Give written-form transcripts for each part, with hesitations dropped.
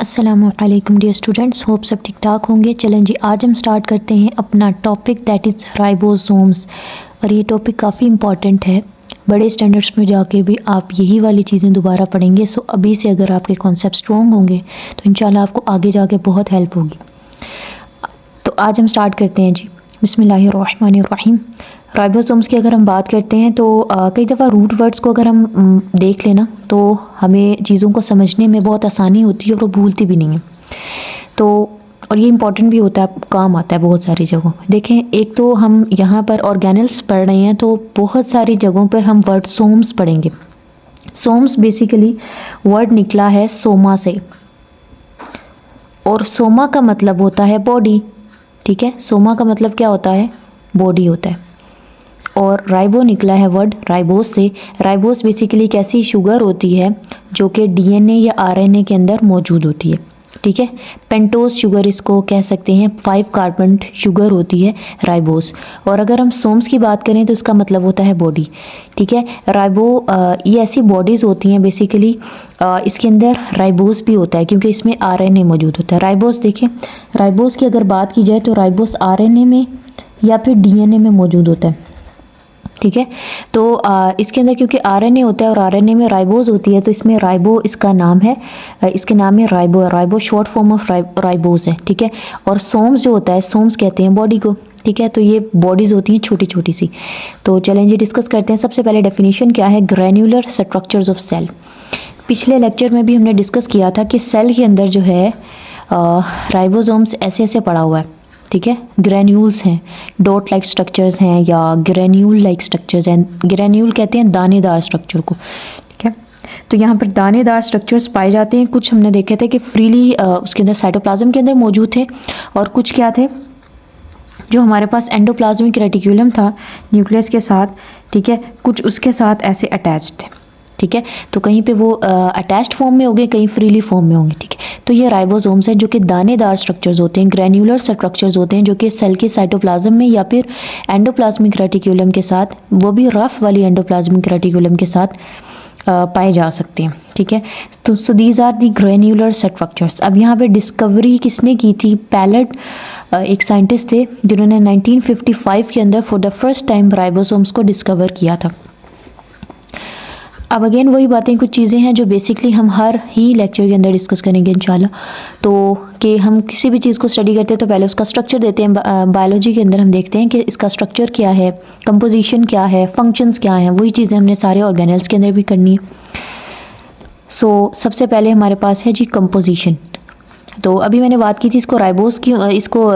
अस्सलामुअलैकुम dear students, hope सब ठीक ठाक होंगे। चलें जी, आज हम स्टार्ट करते हैं अपना टॉपिक दैट इज़ राइबोसोम्स। और ये टॉपिक काफ़ी इम्पॉर्टेंट है, बड़े स्टैंडर्ड्स में जाके भी आप यही वाली चीज़ें दोबारा पढ़ेंगे। सो अभी से अगर आपके कॉन्सेप्ट स्ट्रॉन्ग होंगे तो इंशाल्लाह आपको आगे जाके बहुत हेल्प होगी। तो आज हम स्टार्ट करते हैं जी, बिस्मिल्लाहिर्रहमानिर्रहीम। राइबोसोम्स की अगर हम बात करते हैं तो कई दफ़ा रूट वर्ड्स को अगर हम देख लेना तो हमें चीज़ों को समझने में बहुत आसानी होती है और वो भूलती भी नहीं है। तो और ये इम्पॉर्टेंट भी होता है, काम आता है बहुत सारी जगहों। देखें, एक तो हम यहाँ पर ऑर्गेनल्स पढ़ रहे हैं तो बहुत सारी जगहों पर हम वर्ड सोम्स पढ़ेंगे। सोम्स बेसिकली वर्ड निकला है सोमा से, और सोमा का मतलब होता है बॉडी। ठीक है, सोमा का मतलब क्या होता है? बॉडी होता है। और राइबो निकला है वर्ड राइबोस से। राइबोस बेसिकली एक ऐसी शुगर होती है जो कि डीएनए या आरएनए के अंदर मौजूद होती है। ठीक है, पेंटोस शुगर इसको कह सकते हैं, 5 कार्बन शुगर होती है राइबोस। और अगर हम सोम्स की बात करें तो इसका मतलब होता है बॉडी। ठीक है, राइबो ये ऐसी बॉडीज़ होती हैं बेसिकली, इसके अंदर राइबोस भी होता है क्योंकि इसमें आरएनए मौजूद होता है। राइबोस देखें, राइबोस की अगर बात की जाए तो राइबोस आरएनए में या फिर डीएनए में मौजूद होता है। ठीक है, तो इसके अंदर क्योंकि आरएनए होता है और आरएनए में राइबोज होती है तो इसमें राइबो इसका नाम है, इसके नाम है ribo. Ribo short form of ribose है। ठीक है, और सोम्स जो होता है, सोम्स कहते हैं बॉडी को। ठीक है, तो ये बॉडीज़ होती हैं छोटी छोटी सी। तो चलें जी डिस्कस करते हैं। सबसे पहले डेफिनेशन क्या है? Granular structures of cell. पिछले लेक्चर में भी हमने डिस्कस किया था कि सेल के अंदर जो है राइबोसोम्स ऐसे ऐसे पड़ा हुआ है। ठीक है, ग्रेन्यूल्स हैं, डॉट लाइक स्ट्रक्चर्स हैं या ग्रेन्यूल लाइक स्ट्रक्चर्स हैं। ग्रेन्यूल कहते हैं दानेदार स्ट्रक्चर को। ठीक है, तो यहाँ पर दानेदार स्ट्रक्चर्स पाए जाते हैं। कुछ हमने देखे थे कि फ्रीली उसके अंदर साइटोप्लाज्म के अंदर मौजूद थे, और कुछ क्या थे जो हमारे पास एंडोप्लाज्मिक रेटिक्यूलम था न्यूक्लियस के साथ। ठीक है, कुछ उसके साथ ऐसे अटैच्ड थे। ठीक है, तो कहीं पे वो अटैच्ड फॉर्म में होंगे, कहीं फ्रीली फॉर्म में होंगे। ठीक है, तो ये राइबोसोम्स हैं जो कि दानेदार स्ट्रक्चर्स होते हैं, ग्रैन्युलर स्ट्रक्चर्स होते हैं जो कि सेल के साइटोप्लाज्म में या फिर एंडोप्लाज्मिक रेटिक्यूलम के साथ, वो भी रफ वाली एंडोप्लाज्मिक रेटिक्यूलम के साथ पाए जा सकते हैं। ठीक है, तो so these are the granular structures. अब यहाँ पे डिस्कवरी किसने की थी? पैलेट एक साइंटिस्ट थे जिन्होंने 1955 के अंदर for the first time ribosomes को डिस्कवर किया था। अब अगेन वही बातें, कुछ चीज़ें हैं जो बेसिकली हम हर ही लेक्चर के अंदर डिस्कस करेंगे इंशाल्लाह। तो कि हम किसी भी चीज़ को स्टडी करते हैं तो पहले उसका स्ट्रक्चर देते हैं। बायोलॉजी के अंदर हम देखते हैं कि इसका स्ट्रक्चर क्या है, कंपोजिशन क्या है, फंक्शंस क्या हैं। वही चीज़ें हमने सारे ऑर्गेनल्स के अंदर भी करनी है। सो सबसे पहले हमारे पास है जी कंपोजिशन। तो अभी मैंने बात की थी इसको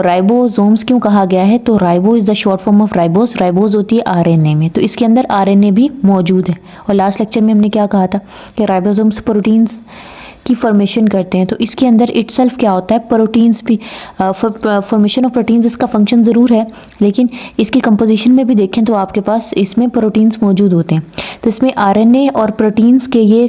राइबोसोम्स क्यों कहा गया है? तो ribo is the short form of ribose. Ribose होती है आरएनए में, तो इसके अंदर आरएनए भी मौजूद है। और लास्ट लेक्चर में हमने क्या कहा था कि राइबोसोम्स प्रोटीन्स की फॉर्मेशन करते हैं। तो इसके अंदर इटसेल्फ क्या होता है? प्रोटीन्स भी, फॉर्मेशन ऑफ प्रोटीन्स इसका फंक्शन ज़रूर है, लेकिन इसकी कंपोजिशन में भी देखें तो आपके पास इसमें प्रोटीन्स मौजूद होते हैं। तो इसमें आरएनए और प्रोटीन्स के ये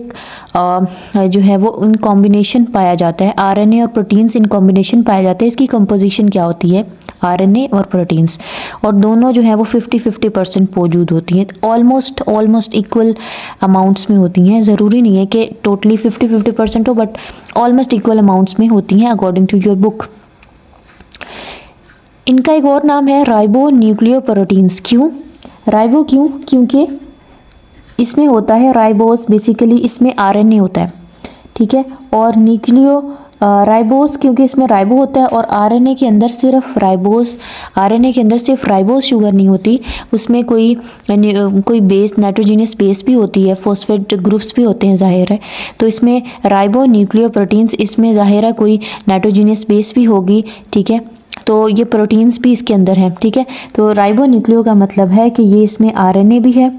जो है वो इन कॉम्बिनेशन पाया जाता है। आरएनए और प्रोटीन्स इन कॉम्बिनेशन पाया जाता है। इसकी कंपोजिशन क्या होती है? आरएनए और प्रोटीन्स, और दोनों जो है वो 50-50% मौजूद होती हैं। ऑलमोस्ट इक्वल अमाउंट्स में होती हैं। ज़रूरी नहीं है कि टोटली 50-50% हो, बट ऑलमोस्ट इक्वल अमाउंट्स में होती हैं अकॉर्डिंग टू योर बुक। इनका एक और नाम है राइबो न्यूक्लियोप्रोटीन्स। क्यों राइबो? क्योंकि इसमें होता है राइबोस, बेसिकली इसमें आरएनए होता है। ठीक है, और न्यूक्लियो राइबोस क्योंकि इसमें राइबो होता है, और आरएनए के अंदर सिर्फ राइबोस, आरएनए के अंदर सिर्फ राइबोस शुगर नहीं होती, उसमें कोई बेस, नाइट्रोजीनियस बेस भी होती है, फॉस्फेट ग्रुप्स भी होते हैं, जाहिर है। तो इसमें राइबो न्यूक्लियोप्रोटीन्स, इसमें जाहिर है कोई नाइट्रोजीनियस बेस भी होगी। ठीक है, तो ये प्रोटीन्स भी इसके अंदर हैं। ठीक है, तो राइबो न्यूक्लियो का मतलब है कि ये इसमें आरएनए भी है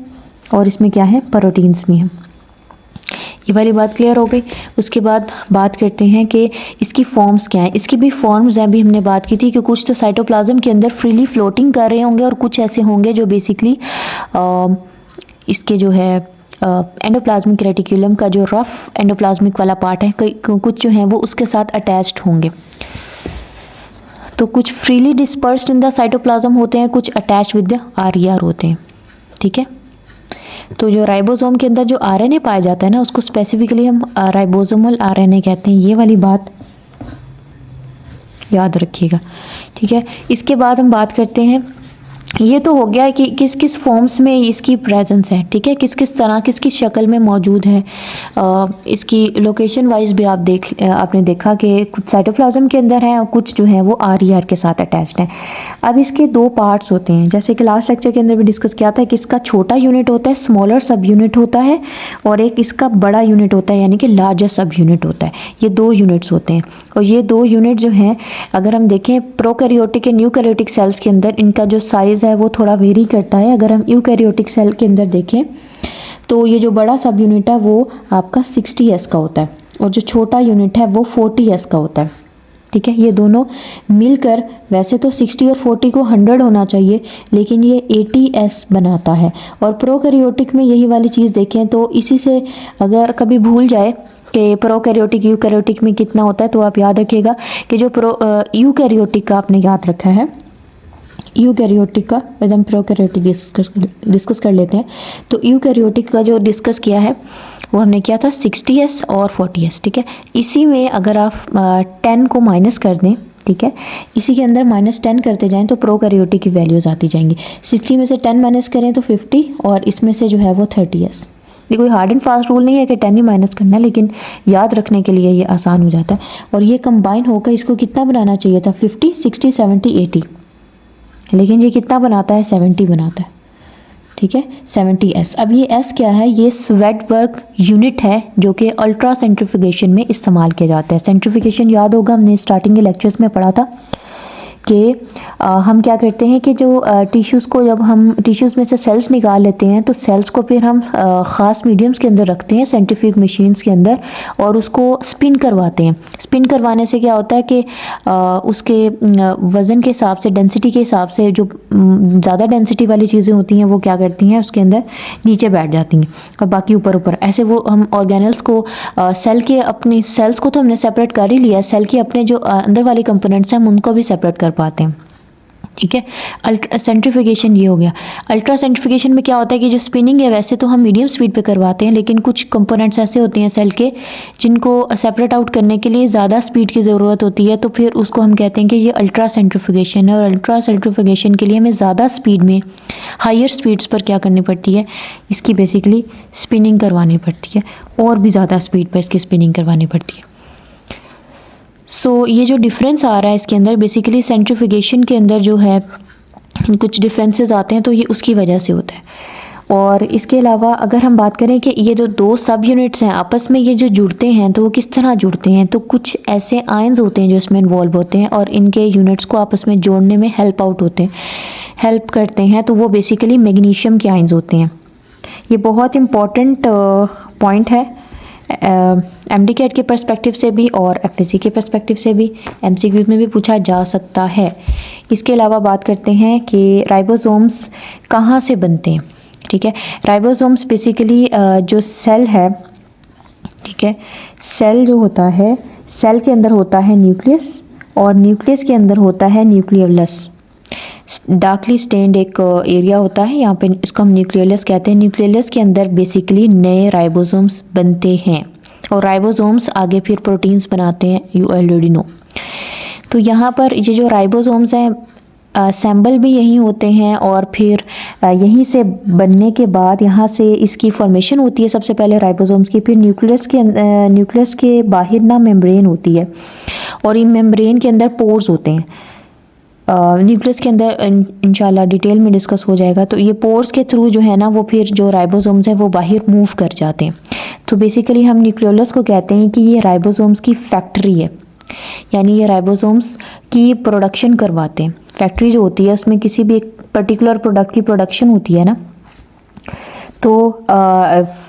और इसमें क्या है? प्रोटीन्स भी हैं। ये वाली बात क्लियर हो गई। उसके बाद बात करते हैं कि इसकी फॉर्म्स क्या हैं। इसकी भी फॉर्म्स हैं, अभी हमने बात की थी कि कुछ तो साइटोप्लाज्म के अंदर फ्रीली फ्लोटिंग कर रहे होंगे और कुछ ऐसे होंगे जो बेसिकली इसके जो है एंडोप्लाज्मिक रेटिक्यूलम का जो रफ एंडोप्लाज्मिक वाला पार्ट है, कुछ जो हैं वो उसके साथ अटैच्ड होंगे। तो कुछ freely dispersed in the cytoplasm होते हैं, कुछ अटैच्ड विद द आरईआर होते हैं। ठीक है, तो जो राइबोसोम के अंदर जो आरएनए पाया जाता है ना, उसको स्पेसिफिकली हम राइबोसोमल आरएनए कहते हैं। ये वाली बात याद रखिएगा, ठीक है। इसके बाद हम बात करते हैं, ये तो हो गया कि किस किस फॉर्म्स में इसकी प्रेजेंस है, ठीक है, किस किस तरह किस किस शक्ल में मौजूद है। इसकी लोकेशन वाइज भी आपने देखा कि कुछ साइटोप्लाज्म के अंदर है और कुछ जो है वो आरईआर के साथ अटैच्ड है। अब इसके दो पार्ट्स होते हैं, जैसे कि लास्ट लेक्चर के अंदर भी डिस्कस किया था कि इसका छोटा यूनिट होता है, स्मॉलर सब यूनिट होता है, और एक इसका बड़ा यूनिट होता है यानी कि लार्जर सब यूनिट होता है। ये दो यूनिट्स होते हैं, और ये दो यूनिट जो हैं अगर हम देखें प्रोकैरियोटिक या यूकैरियोटिक सेल्स के अंदर इनका जो साइज़ है वो थोड़ा वेरी करता है। अगर हम यूकैरियोटिक सेल के अंदर देखें तो ये जो बड़ा सब यूनिट है वो आपका 60S का होता है, और जो छोटा यूनिट है वो 40S का होता है, ठीक है। ये दोनों मिलकर, वैसे तो 60 और 40 को 100 होना चाहिए, लेकिन ये 80S बनाता है। और प्रोकैरियोटिक में यही वाली चीज़ देखें तो इसी से अगर कभी भूल जाए कि प्रोकैरियोटिक यूकैरियोटिक में कितना होता है, तो आप याद रखिएगा कि जो यूकैरियोटिक का आपने याद रखा है, यूकैरियोटिक का जब हम प्रोकैरियोटिक डिस्कस कर लेते हैं, तो यूकैरियोटिक का जो डिस्कस किया है वो हमने किया था 60S और 40S, ठीक है। इसी में अगर आप 10 को माइनस कर दें, ठीक है, इसी के अंदर -10 करते जाएं तो प्रोकैरियोटिक की वैल्यूज़ आती जाएंगी। 60 में से 10 माइनस करें तो 50, और इसमें से जो है वो 30S। ये कोई हार्ड एंड फास्ट रूल नहीं है कि 10 ही माइनस करना है, लेकिन याद रखने के लिए ये आसान हो जाता है। और ये कंबाइन होकर इसको कितना बनाना चाहिए था, 50, 60, 70, 80, लेकिन ये कितना बनाता है, 70 बनाता है, ठीक है, 70S। अब ये S क्या है, ये स्वेडबर्ग यूनिट है जो कि अल्ट्रा सेंट्रीफ्यूगेशन में इस्तेमाल किया जाता है। सेंट्रीफ्यूगेशन याद होगा, हमने स्टार्टिंग के लेक्चर्स में पढ़ा था कि हम क्या करते हैं कि जो टिश्यूज़ को, जब हम टिश्यूज़ में से सेल्स निकाल लेते हैं तो सेल्स को फिर हम ख़ास मीडियम्स के अंदर रखते हैं, सेंट्रीफ्यूग मशीन्स के अंदर, और उसको स्पिन करवाते हैं। स्पिन करवाने से क्या होता है कि उसके वज़न के हिसाब से, डेंसिटी के हिसाब से, जो ज़्यादा डेंसिटी वाली चीज़ें होती हैं वो क्या करती हैं, उसके अंदर नीचे बैठ जाती हैं, और बाकी ऊपर ऊपर। ऐसे वो हम ऑर्गेनल्स को, सेल के अपनी सेल्स को तो हमने सेपरेट कर ही लिया, सेल के अपने जो अंदर वाले कंपोनेंट्स हैं हम उनको भी सेपरेट कर पाते हैं, ठीक है। अल्ट्रा सेंट्रीफ्यूगेशन ये हो गया। अल्ट्रा सेंट्रीफ्यूगेशन में क्या होता है कि जो स्पिनिंग है वैसे तो हम मीडियम स्पीड पे करवाते हैं, लेकिन कुछ कंपोनेंट्स ऐसे होते हैं सेल के जिनको सेपरेट आउट करने के लिए ज़्यादा स्पीड की ज़रूरत होती है, तो फिर उसको हम कहते हैं कि ये अल्ट्रा सेंट्रीफ्यूगेशन है। और अल्ट्रा सेंट्रीफ्यूगेशन के लिए हमें ज़्यादा स्पीड में, हायर स्पीड्स पर क्या करनी पड़ती है, इसकी बेसिकली स्पिनिंग करवानी पड़ती है, और भी ज़्यादा स्पीड पर इसकी स्पिनिंग करवानी पड़ती है। ये जो डिफरेंस आ रहा है इसके अंदर, बेसिकली सेंट्रीफ्यूगेशन के अंदर जो है कुछ डिफरेंसेस आते हैं, तो ये उसकी वजह से होता है। और इसके अलावा अगर हम बात करें कि ये जो दो सब यूनिट्स हैं आपस में ये जो जुड़ते हैं तो वो किस तरह जुड़ते हैं, तो कुछ ऐसे आयंस होते हैं जो इसमें इन्वॉल्व होते हैं और इनके यूनिट्स को आपस में जोड़ने में हेल्प करते हैं, तो वो बेसिकली मैग्नीशियम के आयंस होते हैं। ये बहुत इम्पॉर्टेंट पॉइंट है एमडीकैट के पर्सपेक्टिव से भी और एफएससी के पर्सपेक्टिव से भी, एमसीक्यू में भी पूछा जा सकता है। इसके अलावा बात करते हैं कि राइबोसोम्स कहाँ से बनते हैं, ठीक है। राइबोसोम्स बेसिकली जो सेल है, ठीक है, सेल जो होता है, सेल के अंदर होता है न्यूक्लियस, और न्यूक्लियस के अंदर होता है न्यूक्लियोलस। डार्कली स्टेन्ड एक एरिया होता है, यहाँ पे इसको हम न्यूक्लियोलस कहते हैं। न्यूक्लियोलस के अंदर बेसिकली नए राइबोसोम्स बनते हैं, और राइबोसोम्स आगे फिर प्रोटीन्स बनाते हैं, यू ऑलरेडी नो। तो यहाँ पर ये जो राइबोसोम्स हैं असेंबल भी यहीं होते हैं, और फिर यहीं से बनने के बाद यहाँ से इसकी फॉर्मेशन होती है सबसे पहले राइबोसोम्स की, फिर न्यूक्लियस के बाहर ना मेम्ब्रेन होती है, और इन मेम्ब्रेन के अंदर पोर्स होते हैं। न्यूक्लियस के अंदर इंशाल्लाह डिटेल में डिस्कस हो जाएगा। तो ये पोर्स के थ्रू जो है ना वो फिर जो राइबोसोम्स हैं वो बाहर मूव कर जाते हैं। तो बेसिकली हम न्यूक्लियोलस को कहते हैं कि ये राइबोसोम्स की फैक्ट्री है, यानी ये राइबोसोम्स की प्रोडक्शन करवाते हैं। फैक्ट्री जो होती है उसमें किसी भी एक पर्टिकुलर प्रोडक्ट की प्रोडक्शन होती है ना, तो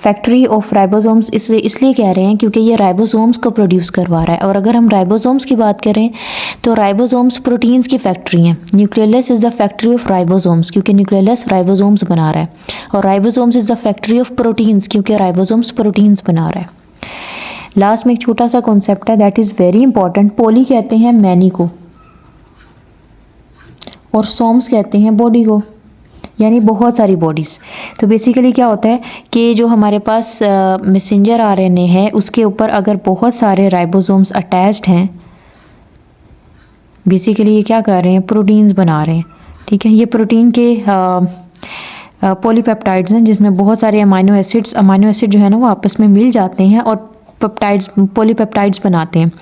फैक्ट्री ऑफ राइबोसोम्स इसलिए कह रहे हैं क्योंकि ये राइबोसोम्स को प्रोड्यूस करवा रहा है। और अगर हम राइबोसोम्स की बात करें तो राइबोसोम्स प्रोटीन्स की फैक्ट्री हैं। Nucleolus is the factory of ribosomes क्योंकि न्यूक्लियोलस राइबोसोम्स बना रहा है, और ribosomes is the factory of proteins क्योंकि राइबोसोम्स प्रोटीन्स बना रहा है। लास्ट में एक छोटा सा कॉन्सेप्ट है दैट इज़ वेरी इंपॉर्टेंट। पोली कहते हैं मैनी को, और सोम्स कहते हैं बॉडी को। यानी बहुत सारी बॉडीज़। तो बेसिकली क्या होता है कि जो हमारे पास मैसेंजर आरएनए है उसके ऊपर अगर बहुत सारे राइबोसोम्स अटैच्ड हैं, बेसिकली ये क्या कर रहे हैं, प्रोटीन्स बना रहे हैं। ठीक है, ये प्रोटीन के पॉलीपेप्टाइड्स हैं जिसमें बहुत सारे अमाइनो एसिड जो है ना वो आपस में मिल जाते हैं और पॉलीपेप्टाइड्स बनाते हैं।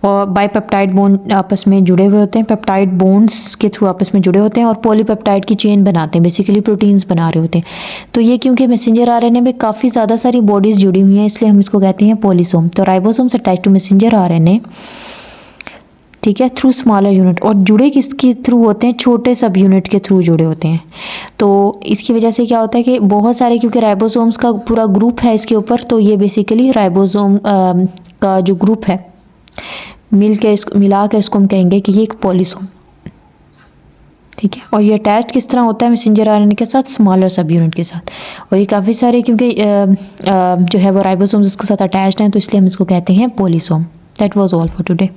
और बाईपेप्टाइड बॉन्ड आपस में जुड़े हुए होते हैं, पेप्टाइड बॉन्ड्स के थ्रू आपस में जुड़े होते हैं और पॉलीपेप्टाइड की चेन बनाते हैं, बेसिकली प्रोटीन्स बना रहे होते हैं। तो ये क्योंकि मैसेंजर आरएनए में काफ़ी ज़्यादा सारी बॉडीज़ जुड़ी हुई हैं इसलिए हम इसको कहते हैं पॉलीसोम। तो ribosomes attach to messenger RNA, ठीक है, थ्रू स्मॉलर यूनिट। और जुड़े किसके थ्रू होते हैं, छोटे सब यूनिट के थ्रू जुड़े होते हैं। तो इसकी वजह से क्या होता है कि बहुत सारे, क्योंकि राइबोसोम्स का पूरा ग्रुप है इसके ऊपर, तो ये बेसिकली राइबोसोम का जो ग्रुप है मिला के इसको हम कहेंगे कि ये एक पॉलीसोम। ठीक है, और ये अटैच किस तरह होता है मैसेंजर आरएनए के साथ, स्मॉलर सब यूनिट के साथ। और ये काफ़ी सारे क्योंकि जो है वो राइबोसोम्स इसके साथ अटैच्ड हैं तो इसलिए हम इसको कहते हैं polysome. That was all for today.